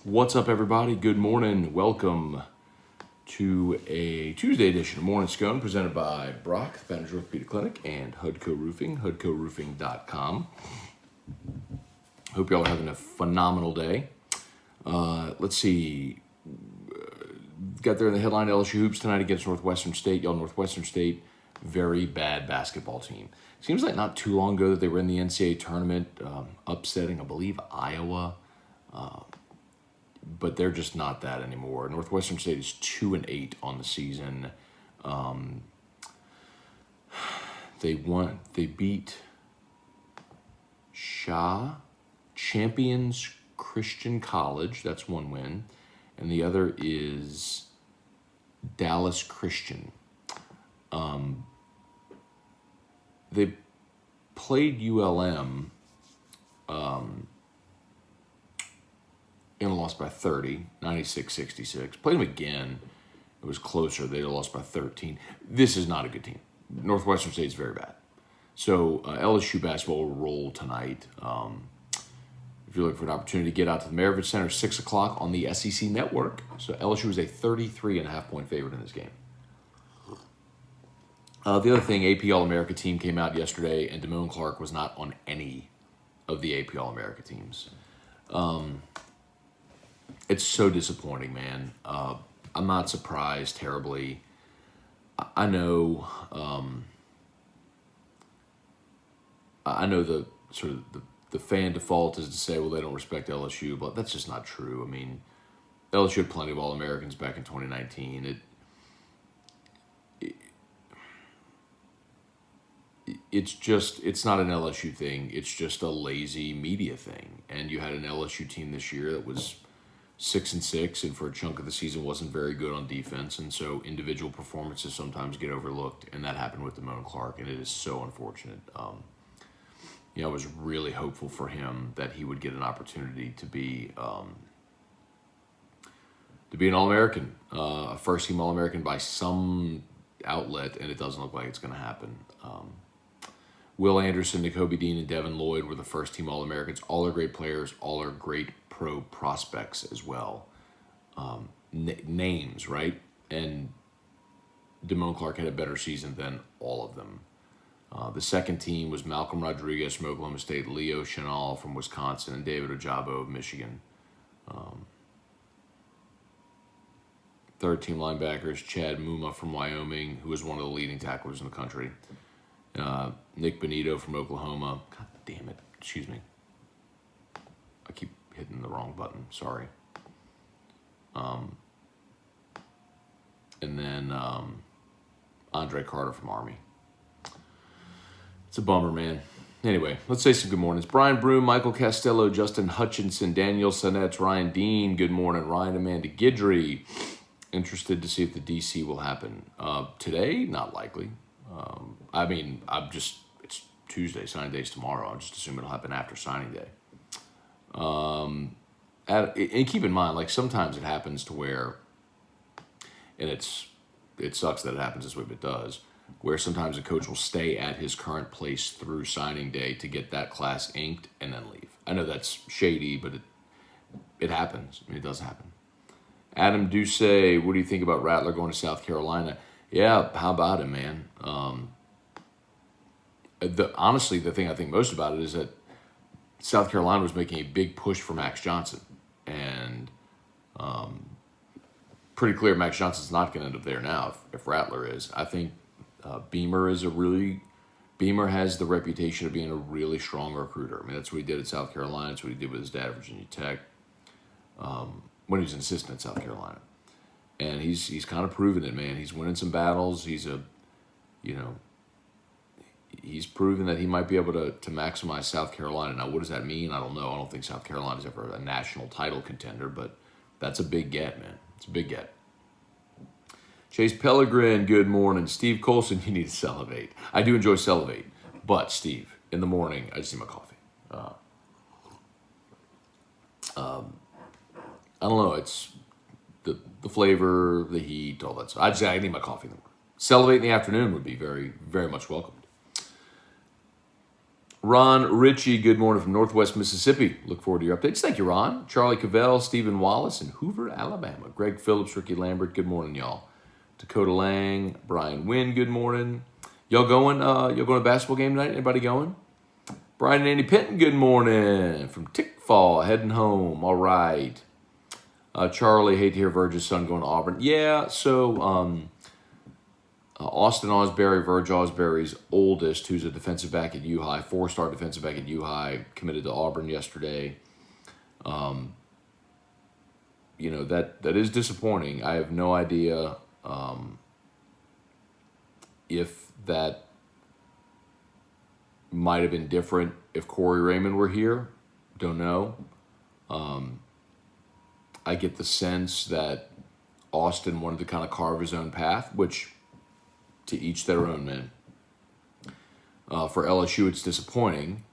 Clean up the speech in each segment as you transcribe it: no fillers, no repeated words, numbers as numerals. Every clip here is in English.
What's up, everybody? Good morning. Welcome to a Tuesday edition of Morning Scone presented by Brock, the Manager Orthopedic Clinic, and Hudco Roofing, hudcoroofing.com. Hope y'all are having a phenomenal day. Let's see. Got there in the headline, LSU Hoops tonight against Northwestern State. Y'all, Northwestern State, very bad basketball team. Seems like not too long ago that they were in the NCAA tournament, upsetting, I believe, Iowa. But they're just not that anymore. Northwestern State is 2-8 on the season. They beat Champions Christian College. That's one win. And the other is Dallas Christian. They played ULM and lost by 30, 96-66. Played them again. It was closer. They lost by 13. This is not a good team. Northwestern State's very bad. So LSU basketball will roll tonight. If you're looking for an opportunity to get out to the Maravich Center, 6 o'clock on the SEC Network. So LSU is a 33.5-point favorite in this game. The other thing, AP All-America team came out yesterday, and Damone Clark was not on any of the AP All-America teams. It's so disappointing, man. I'm not surprised terribly. I know the sort of the fan default is to say, well, they don't respect LSU, but that's just not true. I mean, LSU had plenty of All-Americans back in 2019. It's not an LSU thing. It's just a lazy media thing. And you had an LSU team this year that was 6-6, and for a chunk of the season wasn't very good on defense, and so individual performances sometimes get overlooked, and that happened with Damone Clark, and it is so unfortunate. I was really hopeful for him that he would get an opportunity to be an All-American, a first-team All-American by some outlet, and it doesn't look like it's going to happen. Will Anderson, N'Kobe Dean, and Devin Lloyd were the first-team All-Americans. All are great players. All are great pro prospects as well. Names, right? And Damone Clark had a better season than all of them. The second team was Malcolm Rodriguez from Oklahoma State, Leo Chenal from Wisconsin, and David Ojabo of Michigan. Third team linebackers, Chad Muma from Wyoming, who was one of the leading tacklers in the country. Nick Benito from Oklahoma. God damn it. Excuse me. I keep hitting the wrong button. Sorry. And then Andre Carter from Army. It's a bummer, man. Anyway, let's say some good mornings. Brian Broom, Michael Castello, Justin Hutchinson, Daniel Sonetz, Ryan Dean. Good morning. Ryan Amanda Guidry. Interested to see if the DC will happen. Today, not likely. It's Tuesday, signing day's tomorrow. I'm just assuming it'll happen after signing day. And keep in mind, like, sometimes it happens to where, and it sucks that it happens this way, but it does, where sometimes a coach will stay at his current place through signing day to get that class inked and then leave. I know that's shady, but it happens. I mean, it does happen. Adam Ducey, what do you think about Rattler going to South Carolina? Yeah, how about him, man? Honestly, the thing I think most about it is that South Carolina was making a big push for Max Johnson, and pretty clear Max Johnson's not going to end up there now if Rattler is. I think Beamer has the reputation of being a really strong recruiter. I mean, that's what he did at South Carolina. That's what he did with his dad at Virginia Tech when he was an assistant at South Carolina. And he's kind of proven it, man. He's winning some battles. He's proven that he might be able to maximize South Carolina. Now, what does that mean? I don't know. I don't think South Carolina's ever a national title contender, but that's a big get, man. It's a big get. Chase Pellegrin, good morning. Steve Colson, you need to salivate. I do enjoy salivate, but Steve, in the morning, I just need my coffee. I don't know. It's the flavor, the heat, all that stuff. I need my coffee in the morning. Salivate in the afternoon would be very, very much welcomed. Ron Ritchie, good morning from Northwest Mississippi. Look forward to your updates. Thank you, Ron. Charlie Cavell, Stephen Wallace in Hoover, Alabama. Greg Phillips, Ricky Lambert, good morning, y'all. Dakota Lang, Brian Wynn, good morning. Y'all going to a basketball game tonight? Anybody going? Brian and Andy Pinton, good morning. From Tickfall, heading home. All right. Charlie, hate to hear Verge's son going to Auburn. Yeah, so Austin Osbury, Verge Osbury's oldest, who's a defensive back at U-High, 4-star defensive back at U-High, committed to Auburn yesterday. That is disappointing. I have no idea if that might have been different if Corey Raymond were here. Don't know. I get the sense that Austin wanted to kind of carve his own path, which to each their own, man. For LSU, it's disappointing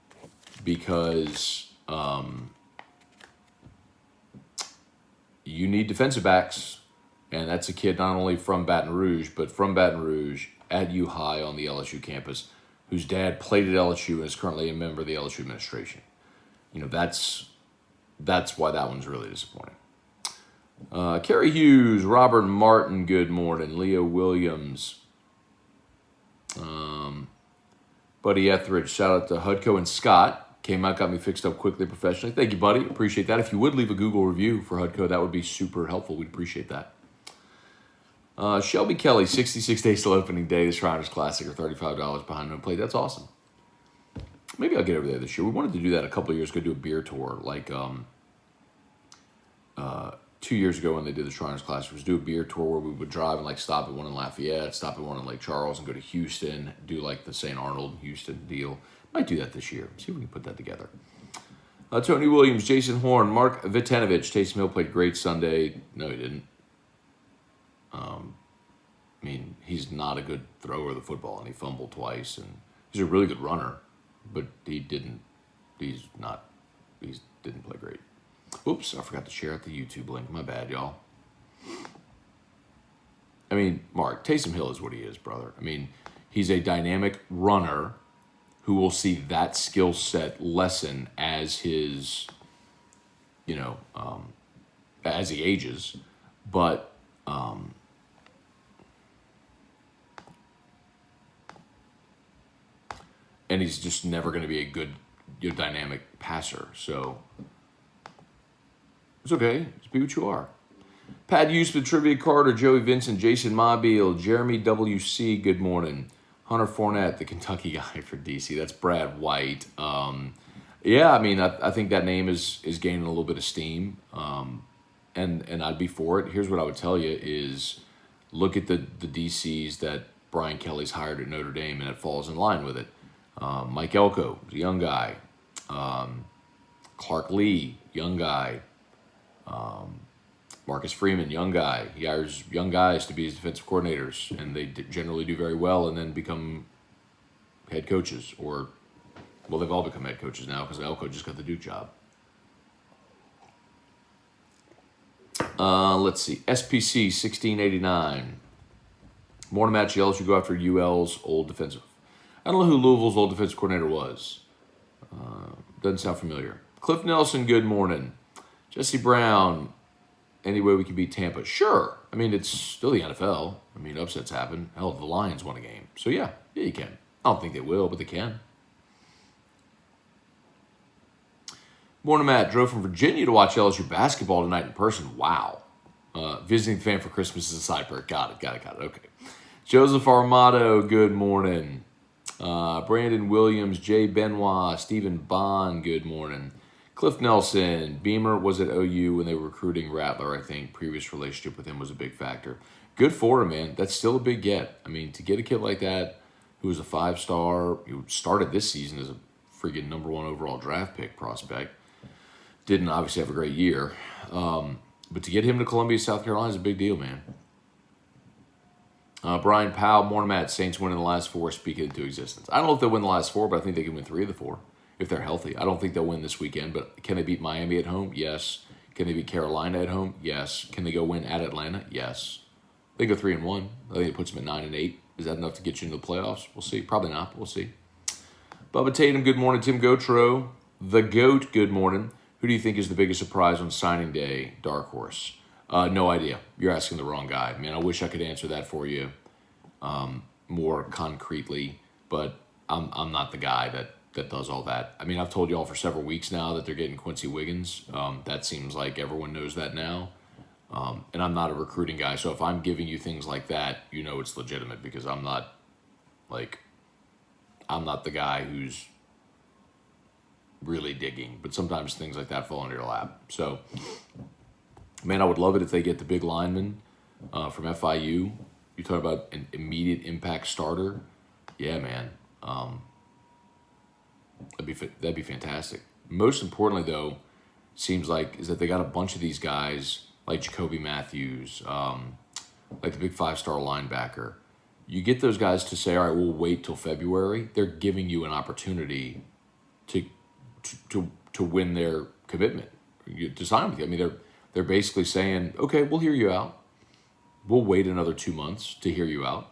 because you need defensive backs, and that's a kid not only from Baton Rouge, but from Baton Rouge at U-High on the LSU campus, whose dad played at LSU and is currently a member of the LSU administration. That's why that one's really disappointing. Kerry Hughes, Robert Martin, good morning. Leo Williams, Buddy Etheridge, shout out to Hudco and Scott. Came out, got me fixed up quickly, professionally. Thank you, buddy. Appreciate that. If you would leave a Google review for Hudco, that would be super helpful. We'd appreciate that. Shelby Kelly, 66 days till opening day. The Shriners Classic are $35 behind no plate. That's awesome. Maybe I'll get over there this year. We wanted to do that a couple of years ago, do a beer tour. 2 years ago when they did the Shriners Classic, was do a beer tour where we would drive and stop at one in Lafayette, stop at one in Lake Charles, and go to Houston, do the St. Arnold Houston deal. Might do that this year. See if we can put that together. Tony Williams, Jason Horn, Mark Vitanovich. Taysom Hill played great Sunday. No, he didn't. He's not a good thrower of the football, and he fumbled twice, and he's a really good runner, but he didn't play great. Oops, I forgot to share out the YouTube link. My bad, y'all. Mark, Taysom Hill is what he is, brother. He's a dynamic runner who will see that skill set lessen as his, as he ages. But, and he's just never going to be a good dynamic passer. So it's okay. Just be what you are. Pat Houston, Trivia Carter, Joey Vincent, Jason Mobile, Jeremy W.C., good morning. Hunter Fournette, the Kentucky guy for D.C. That's Brad White. I think that name is gaining a little bit of steam, and I'd be for it. Here's what I would tell you is look at the DCs that Brian Kelly's hired at Notre Dame, and it falls in line with it. Mike Elko, a young guy. Clark Lee, young guy. Marcus Freeman, young guy. He hires young guys to be his defensive coordinators, and they generally do very well and then become head coaches. They've all become head coaches now because Elko just got the Duke job. Let's see. SPC 1689. Morning match, LSU go after UL's old defensive. I don't know who Louisville's old defensive coordinator was. Doesn't sound familiar. Cliff Nelson, good morning. Jesse Brown, any way we can beat Tampa? Sure. It's still the NFL. Upsets happen. Hell, the Lions won a game. So, yeah, you can. I don't think they will, but they can. Morning, Matt. Drove from Virginia to watch LSU basketball tonight in person. Wow. Visiting fan for Christmas is a side perk. Got it. Okay. Joseph Armato, good morning. Brandon Williams, Jay Benoit, Stephen Bond, good morning. Cliff Nelson, Beamer was at OU when they were recruiting Rattler, I think. Previous relationship with him was a big factor. Good for him, man. That's still a big get. To get a kid like that who was a 5-star, who started this season as a freaking number 1 overall draft pick prospect, didn't obviously have a great year. But to get him to Columbia, South Carolina is a big deal, man. Brian Powell, morning Matt, Saints winning the last 4, speaking into existence. I don't know if they'll win the last 4, but I think they can win 3 of the 4. If they're healthy. I don't think they'll win this weekend, but can they beat Miami at home? Yes. Can they beat Carolina at home? Yes. Can they go win at Atlanta? Yes. They go 3-1. I think it puts them at 9-8. Is that enough to get you into the playoffs? We'll see. Probably not, but we'll see. Bubba Tatum, good morning. Tim Gotro, the GOAT, good morning. Who do you think is the biggest surprise on signing day? Dark horse. No idea. You're asking the wrong guy. Man, I wish I could answer that for you more concretely, but I'm not the guy that does all that. I mean, I've told you all for several weeks now that they're getting Quincy Wiggins. That seems like everyone knows that now. And I'm not a recruiting guy, so if I'm giving you things like that, you know it's legitimate because I'm not the guy who's really digging. But sometimes things like that fall into your lap. So, man, I would love it if they get the big lineman from FIU. You talk about an immediate impact starter. Yeah, man. That'd be fantastic. Most importantly, though, seems like is that they got a bunch of these guys like Jacoby Matthews, like the big 5-star linebacker. You get those guys to say, all right, we'll wait till February. They're giving you an opportunity to win their commitment, to sign with you. I mean, they're basically saying, okay, we'll hear you out. We'll wait another 2 months to hear you out.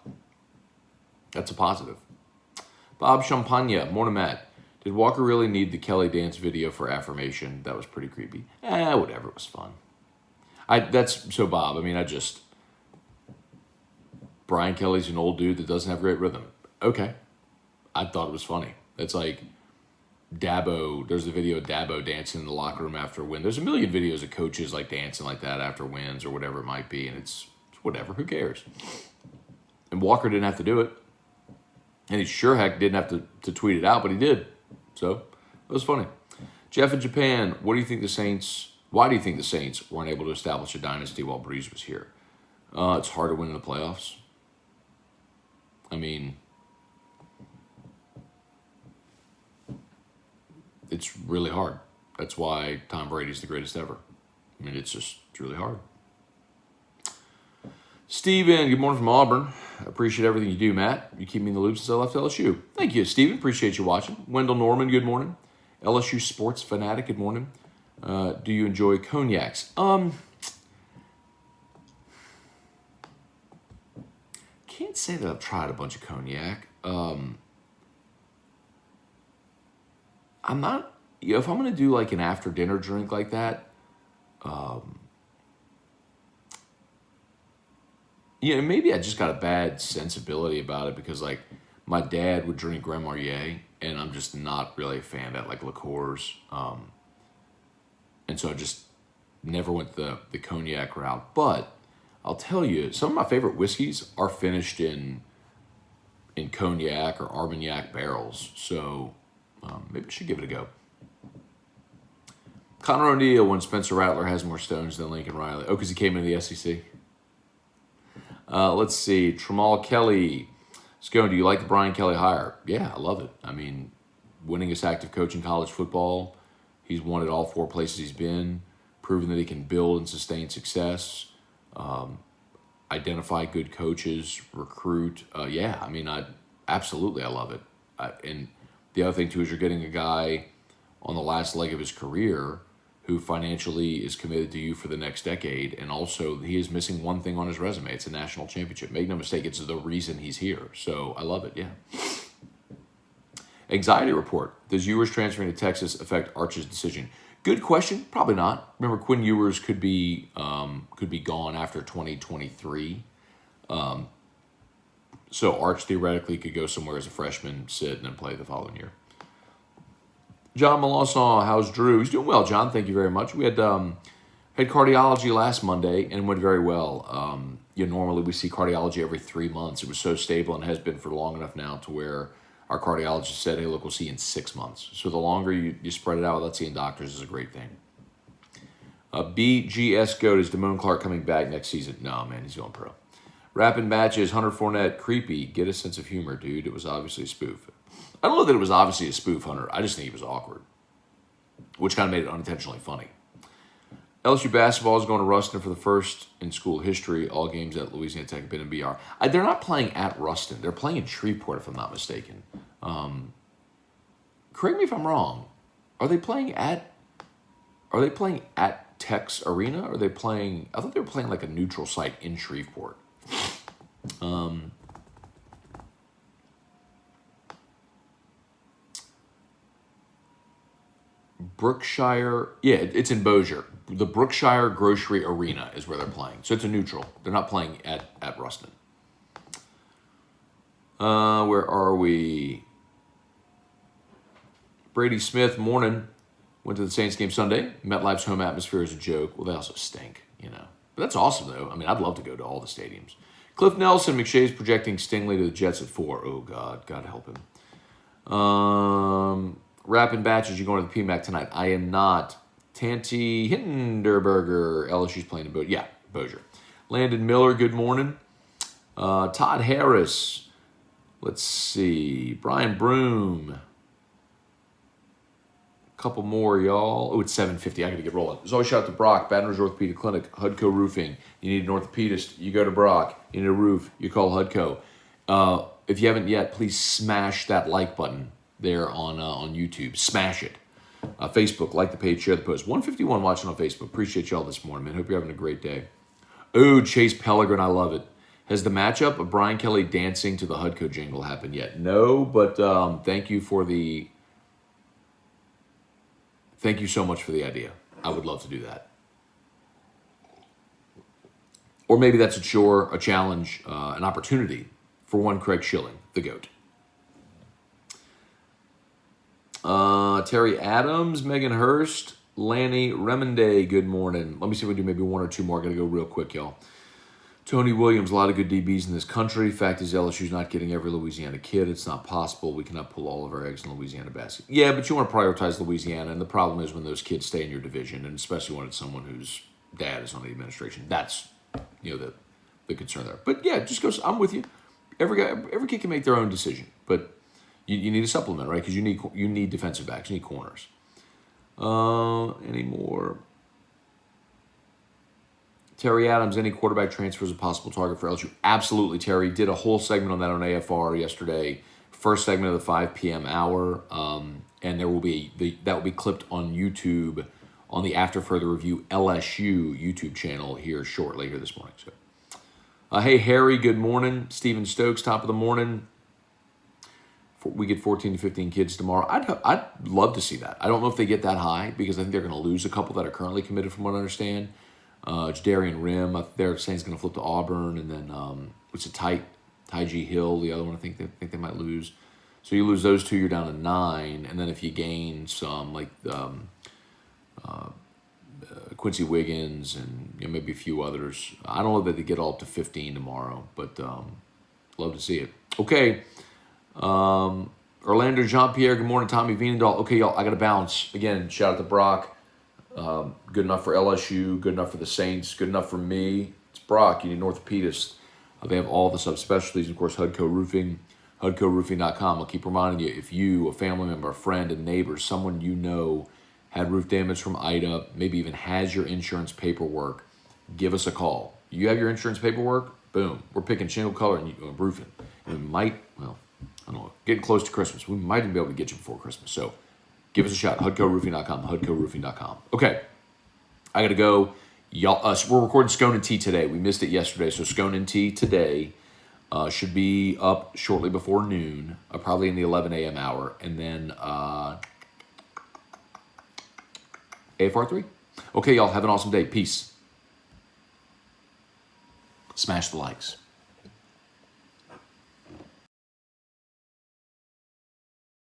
That's a positive. Bob Champagne, morning, Matt. Did Walker really need the Kelly dance video for affirmation? That was pretty creepy. Whatever, it was fun. Bob, I mean, Brian Kelly's an old dude that doesn't have great rhythm. Okay. I thought it was funny. It's like Dabo, there's a video of Dabo dancing in the locker room after a win. There's a million videos of coaches like dancing like that after wins or whatever it might be, and it's whatever, who cares? And Walker didn't have to do it. And he sure heck didn't have to tweet it out, but he did. So it was funny. Jeff in Japan, why do you think the Saints weren't able to establish a dynasty while Breeze was here? It's hard to win in the playoffs. I mean, it's really hard. That's why Tom Brady's the greatest ever. I mean, it's really hard. Steven, good morning from Auburn. I appreciate everything you do, Matt. You keep me in the loop since I left LSU. Thank you, Steven. Appreciate you watching. Wendell Norman, good morning. LSU sports fanatic, good morning. Do you enjoy cognacs? Can't say that I've tried a bunch of cognac. I'm not, if I'm going to do like an after dinner drink like that, maybe I just got a bad sensibility about it because like my dad would drink Grand Marnier and I'm just not really a fan of that, like liqueurs. And so I just never went the cognac route. But I'll tell you, some of my favorite whiskeys are finished in cognac or Armagnac barrels. So maybe I should give it a go. Connor O'Neill, when Spencer Rattler has more stones than Lincoln Riley. Oh, because he came into the SEC. Let's see. Tramal Kelly. Scone, do you like the Brian Kelly hire? Yeah, I love it. I mean, winningest active coach in college football. He's won at all 4 places he's been. Proven that he can build and sustain success. Identify good coaches. Recruit. Absolutely, I love it. And the other thing, too, is you're getting a guy on the last leg of his career who financially is committed to you for the next decade. And also, he is missing one thing on his resume. It's a national championship. Make no mistake, it's the reason he's here. So I love it, yeah. Anxiety report. Does Ewers transferring to Texas affect Arch's decision? Good question. Probably not. Remember, Quinn Ewers could be gone after 2023. So Arch theoretically could go somewhere as a freshman, sit, and then play the following year. John Melanson, how's Drew? He's doing well, John. Thank you very much. We had cardiology last Monday and it went very well. Normally we see cardiology every 3 months. It was so stable and has been for long enough now to where our cardiologist said, hey, look, we'll see you in 6 months. So the longer you spread it out without seeing doctors is a great thing. BGS Goat, is Damone Clark coming back next season? No, man, he's going pro. Rapid matches, Hunter Fournette, creepy. Get a sense of humor, dude. It was obviously a spoof. I don't know that it was obviously a spoof, Hunter. I just think it was awkward, which kind of made it unintentionally funny. LSU basketball is going to Ruston for the first in school history. All games at Louisiana Tech have been in BR. They're not playing at Ruston. They're playing in Shreveport, if I'm not mistaken. Correct me if I'm wrong. Are they playing at Tech's Arena? Or are they playing? I thought they were playing like a neutral site in Shreveport. Brookshire. Yeah, it's in Bossier. The Brookshire Grocery Arena is where they're playing. So it's a neutral. They're not playing at Ruston. Where are we? Brady Smith, morning. Went to the Saints game Sunday. MetLife's home atmosphere is a joke. Well, they also stink, you know. But that's awesome, though. I mean, I'd love to go to all the stadiums. Cliff Nelson, McShay's projecting Stingley to the Jets at 4. Oh, God. God help him. Rapping batches, you going to the PMAC tonight? I am not. Tanty Hinderberger, LSU's playing in Bossier. Yeah, Bossier. Landon Miller, good morning. Todd Harris. Let's see. Brian Broom. Couple more, y'all. Oh, it's 7:50. I got to get rolling. There's always shout out to Brock, Baton Rouge Orthopedic Clinic, Hudco Roofing. You need an orthopedist, you go to Brock. You need a roof, you call Hudco. If you haven't yet, please smash that like button there on YouTube. Smash it. Facebook, like the page, share the post. 151 watching on Facebook. Appreciate y'all this morning, man. Hope you're having a great day. Oh, Chase Pellegrin, I love it. Has the matchup of Brian Kelly dancing to the Hudco jingle happened yet? No, but thank you so much for the idea. I would love to do that. Or maybe that's a chore, a challenge, an opportunity for one Craig Schilling, the GOAT. Terry Adams, Megan Hurst, Lanny Remonday, good morning. Let me see if we can do maybe one or two more. I got to go real quick, y'all. Tony Williams, a lot of good DBs in this country. Fact is, LSU's not getting every Louisiana kid. It's not possible. We cannot pull all of our eggs in Louisiana basket. Yeah, but you want to prioritize Louisiana, and the problem is when those kids stay in your division, and especially when it's someone whose dad is on the administration. That's, the concern there. But yeah, just goes. I'm with you. Every kid can make their own decision, but you need a supplement, right? Because you need defensive backs, you need corners. Any more? Terry Adams, any quarterback transfer is a possible target for LSU. Absolutely, Terry. Did a whole segment on that on AFR yesterday. First segment of the 5 p.m. hour. And there will be that will be clipped on YouTube on the After Further Review LSU YouTube channel here shortly here this morning. So, hey, Harry, good morning. Stephen Stokes, top of the morning. We get 14 to 15 kids tomorrow. I'd love to see that. I don't know if they get that high because I think they're going to lose a couple that are currently committed from what I understand. Jadarian Rim, they're saying he's going to flip to Auburn, and then what's it, Ty G. Hill, the other one I think they might lose. So you lose those two, you're down to 9, and then if you gain some like Quincy Wiggins and maybe a few others, I don't know that they get all up to 15 tomorrow, but love to see it. Okay, Orlando Jean-Pierre, good morning. Tommy Vienendahl. Okay, y'all, I got to bounce again. Shout out to Brock. Good enough for LSU, good enough for the Saints, good enough for me. It's Brock. You need an orthopedist. They have all the subspecialties. Of course, Hudco Roofing, HudcoRoofing.com. I'll keep reminding you, if you, a family member, a friend, a neighbor, someone you know had roof damage from Ida, maybe even has your insurance paperwork, give us a call. You have your insurance paperwork? Boom. We're picking shingle color and roofing. And we might, well, I don't know, getting close to Christmas. We might even be able to get you before Christmas. So give us a shot. HudcoRoofing.com. HudcoRoofing.com. Okay. I got to go. Y'all, we're recording Scone and Tea today. We missed it yesterday. So Scone and Tea today should be up shortly before noon, probably in the 11 a.m. hour. And then AFR 3. Okay, y'all. Have an awesome day. Peace. Smash the likes.